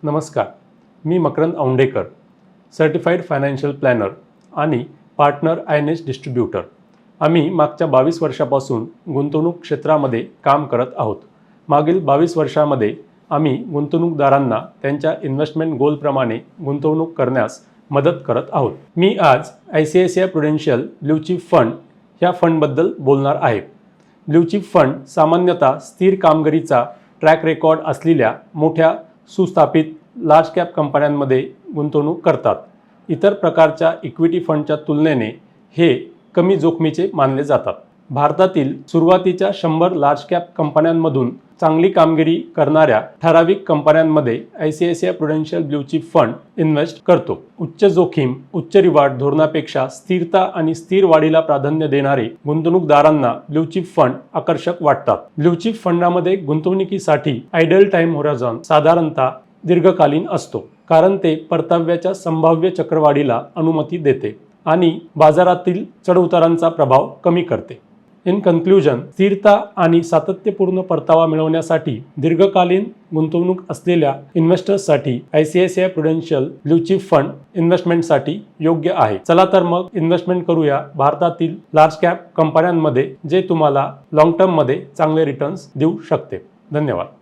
नमस्कार, मी Makarand औंडेकर, certified financial planar आणि partner INS distributor. आम्ही मागच्या 22 वर्षापासून गुंतवणूक क्षेत्रामध्ये काम करत आहोत. मागील 22 वर्षामध्ये आम्ही गुंतवणूकदारांना त्यांच्या इन्व्हेस्टमेंट गोलप्रमाणे गुंतवणूक करण्यास मदत करत आहोत. मी आज ICICI Prudential blue chip fund ह्या फंडबद्दल बोलणार आहे. ब्ल्यू चिप फंड सामान्यतः स्थिर कामगिरीचा ट्रॅक रेकॉर्ड असलेल्या मोठ्या सुस्थापित लार्ज कॅप कंपन्यांमध्ये गुंतवणूक करतात. इतर प्रकारच्या इक्विटी फंडच्या तुलनेने हे कमी जोखमीचे मानले जातात. भारतातील सुरुवातीच्या 100 लार्ज कॅप कंपन्यांमधून चांगली कामगिरी करणाऱ्या ठराविक कंपन्यांमध्ये ICICI Prudential blue chip fund invest करतो. उच्च जोखीम उच्च रिवॉर्ड धोरणापेक्षा स्थिरता आणि स्थिर वाढीला प्राधान्य देणारे गुंतवणूकदारांना ब्ल्यू चिप फंड आकर्षक वाटतात. ब्ल्यू चिप फंडामध्ये गुंतवणुकीसाठी आयडल टाइम होरायझॉन साधारणतः दीर्घकालीन असतो, कारण ते परताव्याच्या संभाव्य चक्रवाढीला अनुमती देते आणि बाजारातील चढउतारांचा प्रभाव कमी करते. इन कन्क्लुजन, स्थिरता आणि सातत्यपूर्ण परतावा मिळवण्यासाठी दीर्घकालीन गुंतवणूक असलेल्या इन्व्हेस्टर्ससाठी ICICI Prudential blue chip fund इन्व्हेस्टमेंटसाठी योग्य आहे. चला तर मग इन्व्हेस्टमेंट करूया भारतातील लार्ज कॅप कंपन्यांमध्ये, जे तुम्हाला लॉंग टर्ममध्ये चांगले रिटर्न्स देऊ शकते. धन्यवाद.